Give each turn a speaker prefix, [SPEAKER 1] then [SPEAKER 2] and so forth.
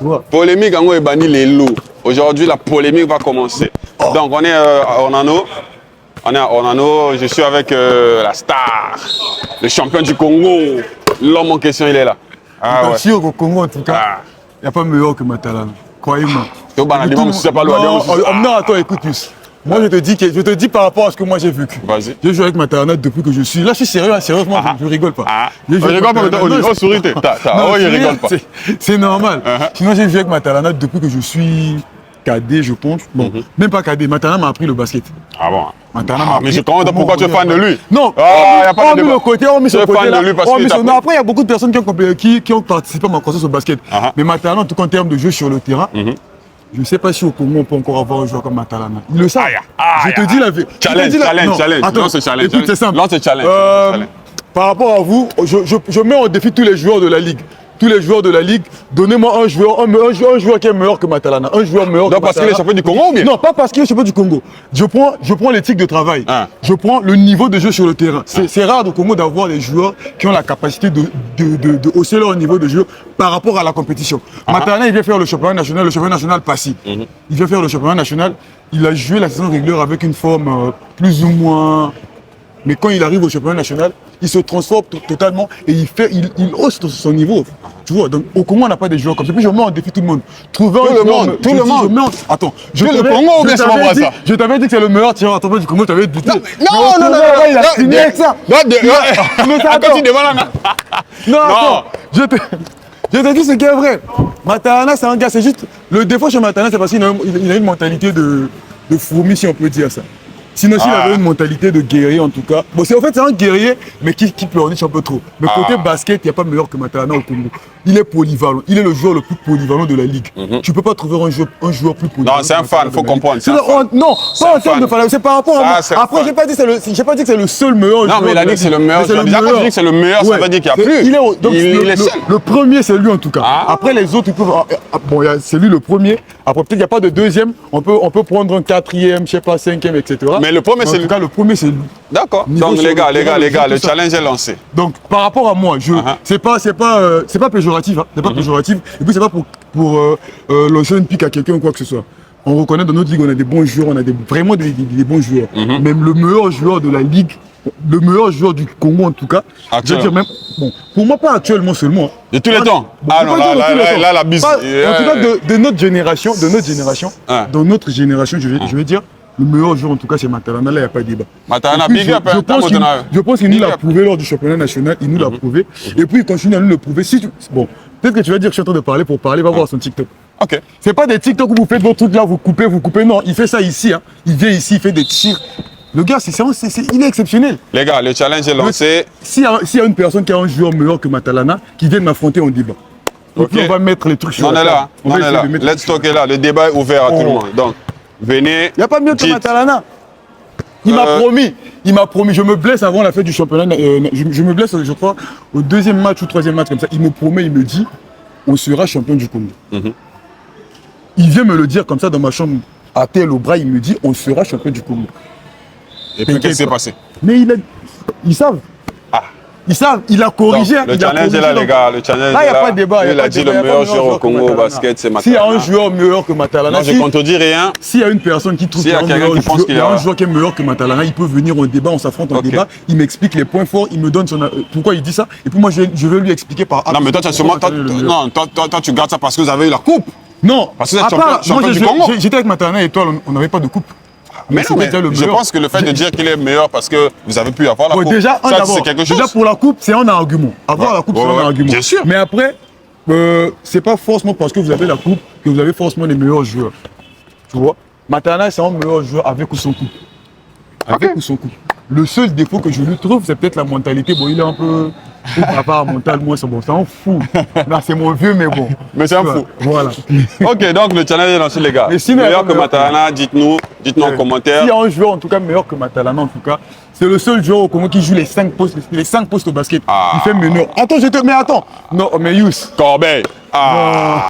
[SPEAKER 1] Ouais.
[SPEAKER 2] Polémique, en gros, est banni les loups. Aujourd'hui, la polémique va commencer. Donc, on est à Ornano. On est à Ornano. Je suis avec la star, le champion du Congo. L'homme en question, il est là.
[SPEAKER 1] Ah ouais. Sûr qu'au Congo, en tout cas, il n'y a pas meilleur que Matalana. Croyez-moi. Non, attends, écoute plus. Moi, je te dis par rapport à ce que moi j'ai vécu.
[SPEAKER 2] Vas-y.
[SPEAKER 1] Je joue avec Matalana depuis que je suis. Là, je suis sérieux, sérieusement, je rigole pas.
[SPEAKER 2] Je rigole pas, mais oh, souris, il rigole pas.
[SPEAKER 1] C'est normal. Sinon, j'ai joué avec Matalana depuis que je suis cadet, je pense. Bon, même pas cadet. Matalana m'a appris le basket.
[SPEAKER 2] Ah bon?
[SPEAKER 1] Matalana m'a appris.
[SPEAKER 2] Mais je comprends pourquoi tu es fan de lui.
[SPEAKER 1] Non, on met le côté, on met son côté là. Après, il y a beaucoup de personnes qui ont participé à ma croissance au basket. Mais Matalana, en tout cas en termes de jeu sur le terrain, je ne sais pas si au Congo on peut encore avoir un joueur comme Matalana. Il le sait. Je te dis la vérité.
[SPEAKER 2] Challenge. Lance ce challenge.
[SPEAKER 1] Écoute, c'est simple.
[SPEAKER 2] Lance ce challenge.
[SPEAKER 1] Par rapport à vous, je mets en défi tous les joueurs de la Ligue. Tous les joueurs de la Ligue, donnez-moi un joueur qui est meilleur que Matalana. Un joueur meilleur que Matalana.
[SPEAKER 2] Non, parce qu'il est champion du Congo ou bien?
[SPEAKER 1] Non, pas parce qu'il est champion du Congo. Je prends l'éthique de travail. Je prends le niveau de jeu sur le terrain. C'est rare au Congo d'avoir des joueurs qui ont la capacité de hausser leur niveau de jeu par rapport à la compétition. Matalana, il vient faire le championnat national passif. Il vient faire le championnat national. Il a joué la saison régulière avec une forme plus ou moins... Mais quand il arrive au championnat national, il se transforme totalement et il hausse son niveau. Tu vois, donc au Congo, on n'a pas des joueurs comme ça. Puis je mets en défi tout le monde. Trouver
[SPEAKER 2] tout le monde.
[SPEAKER 1] Attends,
[SPEAKER 2] le Congo ou bien c'est pas ça?
[SPEAKER 1] Je t'avais dit que c'est le meilleur tireur du Congo, tu avais dit.
[SPEAKER 2] Non,
[SPEAKER 1] il a fini avec ça.
[SPEAKER 2] Non, attends.
[SPEAKER 1] Je te dis ce qui est vrai. Matalana, c'est un gars, c'est juste. Le défaut chez Matalana, c'est parce qu'il a une mentalité de fourmi, si on peut dire ça. Sinon, s'il avait une mentalité de guerrier, en tout cas. Bon, c'est un guerrier, mais qui pleurniche un peu trop. Mais côté basket, il n'y a pas meilleur que Matalana au Congo. Il est polyvalent. Il est le joueur le plus polyvalent de la Ligue. Tu ne peux pas trouver un joueur plus polyvalent.
[SPEAKER 2] Non, c'est un fan, il faut comprendre.
[SPEAKER 1] Non, pas en termes de fan. C'est par rapport à. Après, je n'ai pas dit que c'est le seul meilleur joueur.
[SPEAKER 2] Non, mais il a dit que c'est le meilleur. Déjà, quand tu dis que c'est le meilleur, ça veut dire qu'il n'y a plus. Il est seul.
[SPEAKER 1] Le premier, c'est lui, en tout cas. Après, les autres, ils peuvent. Bon, c'est lui le premier. Après, peut-être qu'il n'y a pas de deuxième. On peut prendre un quatrième, je ne sais pas, cinquième, etc.
[SPEAKER 2] Mais le premier, c'est lui.
[SPEAKER 1] En tout cas, le premier, c'est lui.
[SPEAKER 2] D'accord. Donc, les gars, le challenge est lancé.
[SPEAKER 1] Donc, par rapport à moi, c'est pas péjoratif. C'est pas péjoratif. Et puis, c'est pas pour lancer une pique à quelqu'un ou quoi que ce soit. On reconnaît dans notre ligue, on a des bons joueurs, on a vraiment des bons joueurs. Même le meilleur joueur de la ligue, le meilleur joueur du Congo en tout cas. Je veux dire même, bon, pour moi, pas actuellement seulement.
[SPEAKER 2] De tous les temps. Ah non, là, la bise.
[SPEAKER 1] En tout cas, de notre génération, dans notre génération, je vais dire. Le meilleur joueur, en tout cas, c'est Matalana. Là, il n'y a pas de débat.
[SPEAKER 2] Matalana, big up.
[SPEAKER 1] Je pense qu'il nous l'a prouvé lors du championnat national. Il nous l'a prouvé. Et puis, il continue à nous le prouver. Bon, peut-être que tu vas dire que je suis en train de parler pour parler. Va voir son TikTok.
[SPEAKER 2] Ok.
[SPEAKER 1] C'est pas des TikTok où vous faites vos trucs là, vous coupez. Non, il fait ça ici. Il vient ici, il fait des tirs. Le gars, il est exceptionnel.
[SPEAKER 2] Les gars, le challenge est lancé.
[SPEAKER 1] S'il y a une personne qui a un joueur meilleur que Matalana, qui vient m'affronter en débat. Donc, on va mettre les trucs sur la table.
[SPEAKER 2] On est là. Let's talk est là. Le débat est ouvert à tout le monde. Donc, venez.
[SPEAKER 1] Il n'y a pas mieux que Matalana. Il m'a promis, je me blesse avant la fin du championnat. Je me blesse, je crois, au deuxième match ou troisième match comme ça. Il me promet, il me dit, on sera champion du Congo. Il vient me le dire comme ça dans ma chambre, à terre au bras, il me dit, on sera champion du Congo.
[SPEAKER 2] Et puis qu'est-ce qui s'est passé?
[SPEAKER 1] Mais ils savent. Ils savent, il a corrigé.
[SPEAKER 2] Donc, le challenge est là, les gars. Le challenge
[SPEAKER 1] là, il n'y a pas de débat.
[SPEAKER 2] Il a dit le meilleur joueur au Congo au basket, c'est Matalana.
[SPEAKER 1] S'il y a un joueur meilleur que Matalana,
[SPEAKER 2] non, je ne contredis rien.
[SPEAKER 1] S'il y a une personne qui trouve qu'il y a un joueur qui est meilleur que Matalana, il peut venir au débat, on s'affronte en débat. Il m'explique les points forts, il me donne pourquoi il dit ça. Et puis moi, je vais lui expliquer par.
[SPEAKER 2] Non, mais toi, tu as sûrement. Non, toi, tu gardes ça parce que vous avez eu la coupe.
[SPEAKER 1] Non,
[SPEAKER 2] parce que vous êtes champion du Congo.
[SPEAKER 1] J'étais avec Matalana et toi, on n'avait pas de coupe.
[SPEAKER 2] Mais non, mais je pense que le fait de dire qu'il est meilleur parce que vous avez pu avoir la coupe,
[SPEAKER 1] déjà, c'est quelque chose. Déjà, pour la coupe, c'est un argument. Avoir la coupe, c'est un argument.
[SPEAKER 2] Bien sûr.
[SPEAKER 1] Mais après, c'est pas forcément parce que vous avez la coupe que vous avez forcément les meilleurs joueurs. Tu vois, Matalana, c'est un meilleur joueur avec ou sans coupe. Avec ou sans coupe. Le seul défaut que je lui trouve, c'est peut-être la mentalité. Bon, il est un peu... Papa mental, moi, c'est bon, c'est un fou. Là, c'est mon vieux, mais bon.
[SPEAKER 2] Mais c'est un fou.
[SPEAKER 1] Voilà.
[SPEAKER 2] Ok, donc le challenge est lancé, les gars. Mais sinon, meilleur que Matalana, dites-nous en commentaire.
[SPEAKER 1] S'il y a un joueur, en tout cas, meilleur que Matalana, en tout cas, c'est le seul joueur au Congo qui joue les 5 postes au basket. Il fait meneur. Attends, mais attends. Non, mais Yous.
[SPEAKER 2] Corbeil.